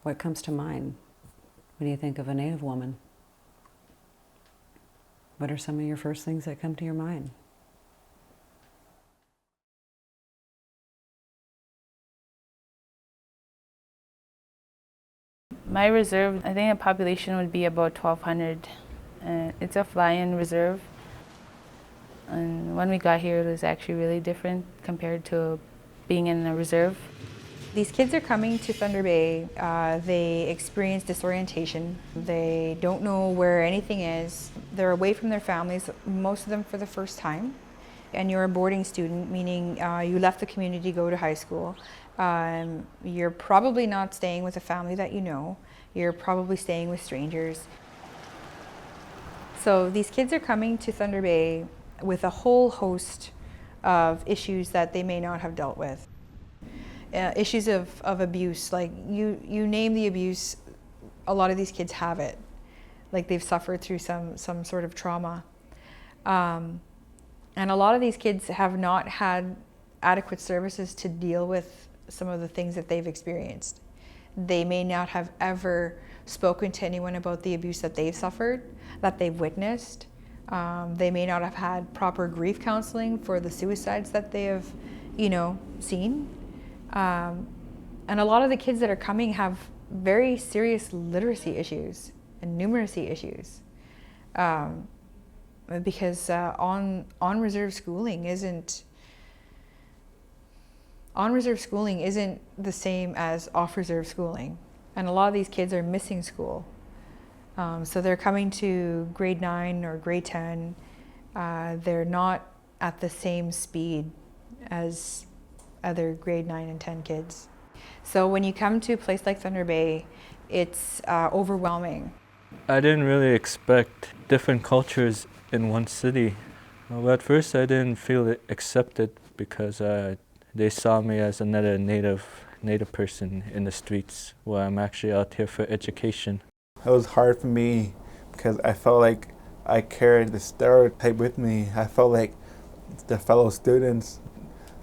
What comes to mind when you think of a Native woman? What are some of your first things that come to your mind? My reserve, I think the population would be about 1,200. It's a fly-in reserve. And when we got here, it was actually really different compared to being in a reserve. These kids are coming to Thunder Bay. They experience disorientation. They don't know where anything is. They're away from their families, most of them for the first time. And you're a boarding student, meaning you left the community to go to high school. You're probably not staying with a family that you know. You're probably staying with strangers. So these kids are coming to Thunder Bay with a whole host of issues that they may not have dealt with. Issues of abuse, like you name the abuse, a lot of these kids have it. Like they've suffered through some sort of trauma. And a lot of these kids have not had adequate services to deal with some of the things that they've experienced. They may not have ever spoken to anyone about the abuse that they've suffered, that they've witnessed. They may not have had proper grief counseling for the suicides that they have, seen. And a lot of the kids that are coming have very serious literacy issues and numeracy issues. Because on reserve schooling isn't the same as off reserve schooling, and a lot of these kids are missing school. So they're coming to grade 9 or grade 10. They're not at the same speed as other grade 9 and 10 kids. So when you come to a place like Thunder Bay, it's overwhelming. I didn't really expect different cultures in one city. Well, at first I didn't feel accepted because they saw me as another native person in the streets, while I'm actually out here for education. It was hard for me because I felt like I carried the stereotype with me. I felt like the fellow students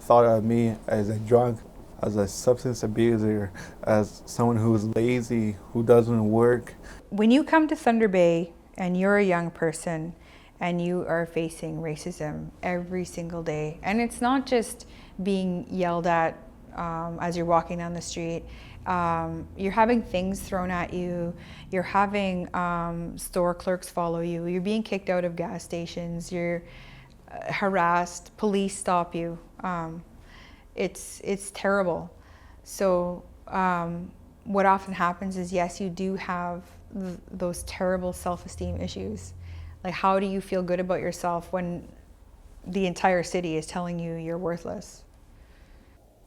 thought of me as a drunk, as a substance abuser, as someone who's lazy, who doesn't work. When you come to Thunder Bay and you're a young person and you are facing racism every single day, and it's not just being yelled at as you're walking down the street, you're having things thrown at you, you're having store clerks follow you, you're being kicked out of gas stations, you're harassed, police stop you. It's terrible. So what often happens is, yes, you do have those terrible self-esteem issues. Like, how do you feel good about yourself when the entire city is telling you you're worthless?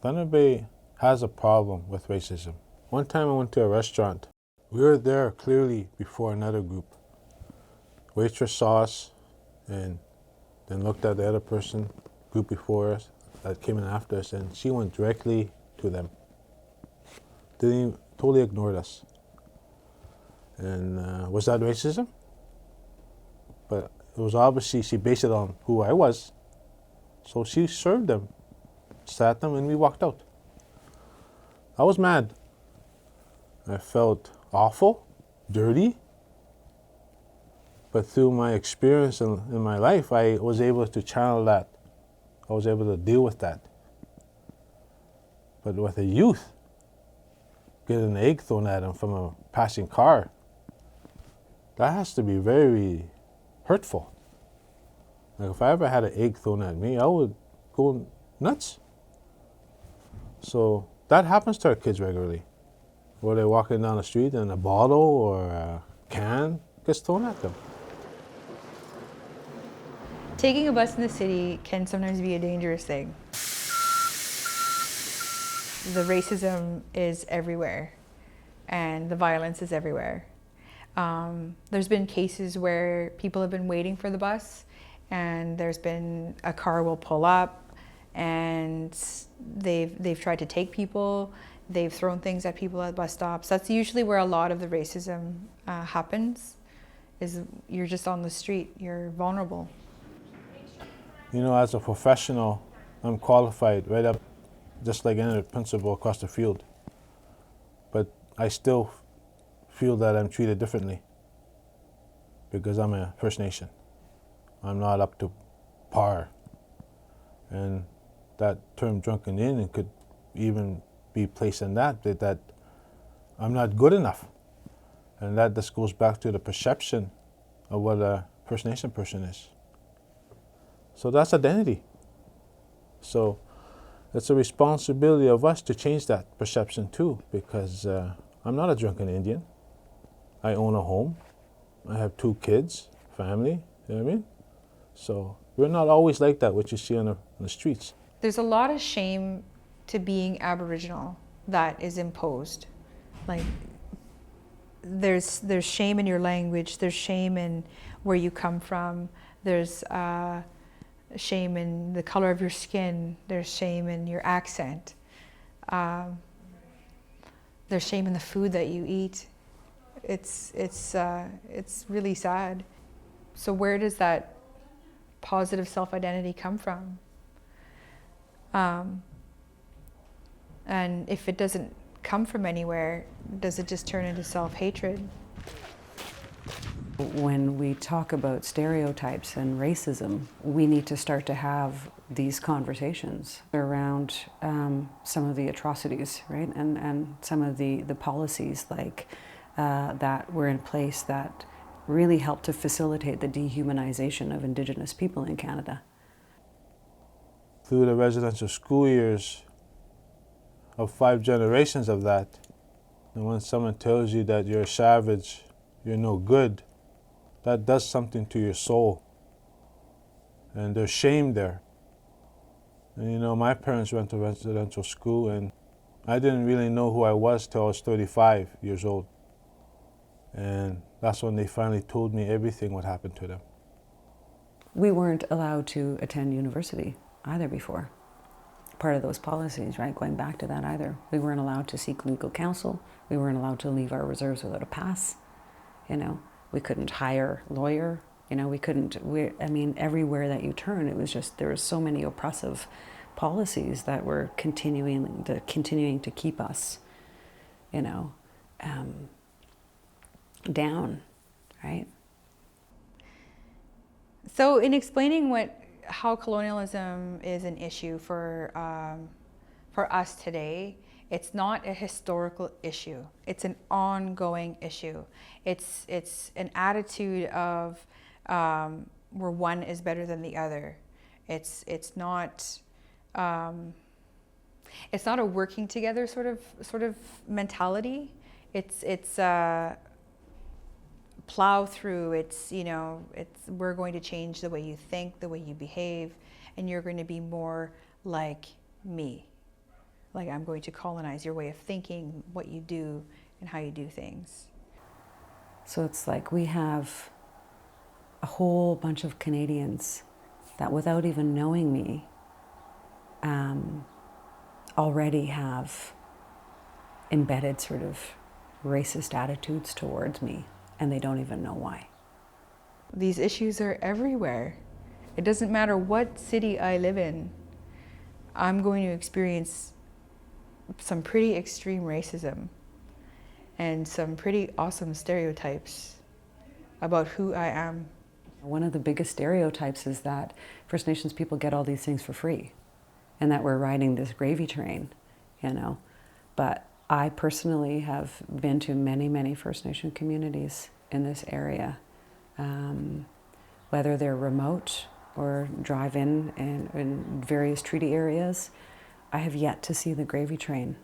Thunder Bay has a problem with racism. One time I went to a restaurant. We were there clearly before another group. Waitress saw us and then looked at the other person, group before us, that came in after us, and she went directly to them. Totally ignored us. And was that racism? But it was obviously, she based it on who I was. So she served them, sat them, and we walked out. I was mad. I felt awful, dirty. But through my experience in my life, I was able to channel that. I was able to deal with that. But with a youth, getting an egg thrown at him from a passing car, that has to be very hurtful. Like, if I ever had an egg thrown at me, I would go nuts. So that happens to our kids regularly. Where they're walking down the street and a bottle or a can gets thrown at them. Taking a bus in the city can sometimes be a dangerous thing. The racism is everywhere and the violence is everywhere. There's been cases where people have been waiting for the bus and there's been a car will pull up and they've tried to take people, they've thrown things at people at bus stops. That's usually where a lot of the racism happens, is you're just on the street, you're vulnerable. You know, as a professional, I'm qualified right up, just like any principal across the field. But I still feel that I'm treated differently because I'm a First Nation. I'm not up to par. And that term drunken Indian could even be placed in that I'm not good enough. And that just goes back to the perception of what a First Nation person is. So that's identity. So it's a responsibility of us to change that perception too, because I'm not a drunken Indian. I own a home. I have 2 kids, family, you know what I mean? So we're not always like that, what you see on the streets. There's a lot of shame to being Aboriginal that is imposed. Like, there's shame in your language, there's shame in where you come from, there's shame in the color of your skin, there's shame in your accent, there's shame in the food that you eat. It's really sad. So where does that positive self-identity come from? And if it doesn't come from anywhere, does it just turn into self-hatred? When we talk about stereotypes and racism, we need to start to have these conversations around some of the atrocities, right? And some of the policies like that were in place that really helped to facilitate the dehumanization of Indigenous people in Canada. Through the residential school years of 5 generations of that, and when someone tells you that you're a savage, you're no good, that does something to your soul. And there's shame there. And you know, my parents went to residential school, and I didn't really know who I was till I was 35 years old. And that's when they finally told me everything what happened to them. We weren't allowed to attend university either before. Part of those policies, right, going back to that either. We weren't allowed to seek legal counsel. We weren't allowed to leave our reserves without a pass. You know, we couldn't hire a lawyer. You know, I mean, everywhere that you turn, it was just, there were so many oppressive policies that were continuing to keep us, you know, down, right? So in explaining how colonialism is an issue for us today, it's not a historical issue. It's an ongoing issue. It's an attitude of where one is better than the other. It's not a working together sort of mentality. It's plow through. It's, you know, we're going to change the way you think, the way you behave, and you're going to be more like me. Like, I'm going to colonize your way of thinking, what you do, and how you do things. So it's like we have a whole bunch of Canadians that, without even knowing me, already have embedded sort of racist attitudes towards me, and they don't even know why. These issues are everywhere. It doesn't matter what city I live in, I'm going to experience some pretty extreme racism and some pretty awesome stereotypes about who I am. One of the biggest stereotypes is that First Nations people get all these things for free and that we're riding this gravy train, you know. But I personally have been to many, many First Nation communities in this area, whether they're remote or drive in various treaty areas. I have yet to see the gravy train,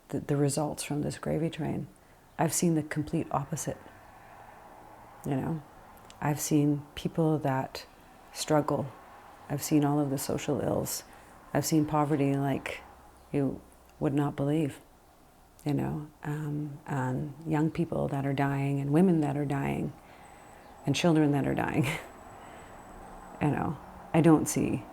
the results from this gravy train. I've seen the complete opposite, you know. I've seen people that struggle. I've seen all of the social ills. I've seen poverty like you would not believe, you know, and young people that are dying and women that are dying and children that are dying. You know, I don't see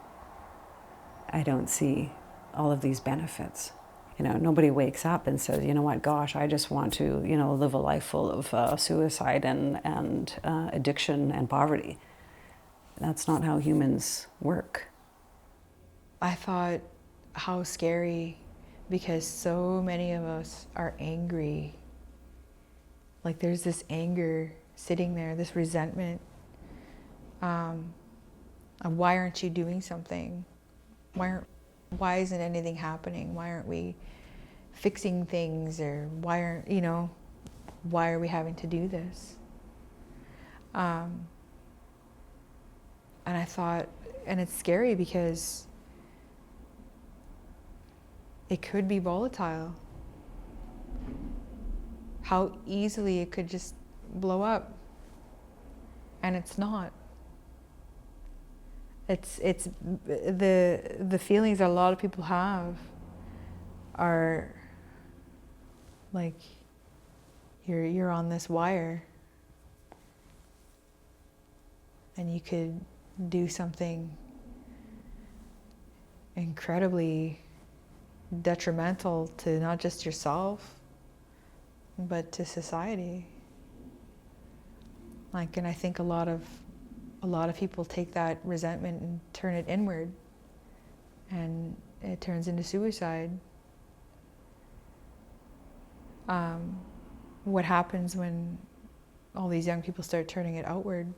all of these benefits. You know, nobody wakes up and says, you know what, gosh, I just want to, you know, live a life full of suicide and addiction and poverty. That's not how humans work. I thought, how scary, because so many of us are angry Like there's this anger sitting there, this resentment. Of why aren't you doing something? Why isn't anything happening? Why aren't we fixing things? Or why are we having to do this? And I thought, and it's scary because it could be volatile. How easily it could just blow up. And it's not. It's the feelings that a lot of people have are like you're on this wire and you could do something incredibly detrimental to not just yourself but to society. Like, and I think a lot of people take that resentment and turn it inward, and it turns into suicide. What happens when all these young people start turning it outward?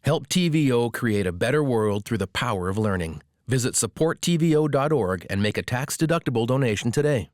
Help TVO create a better world through the power of learning. Visit supporttvo.org and make a tax-deductible donation today.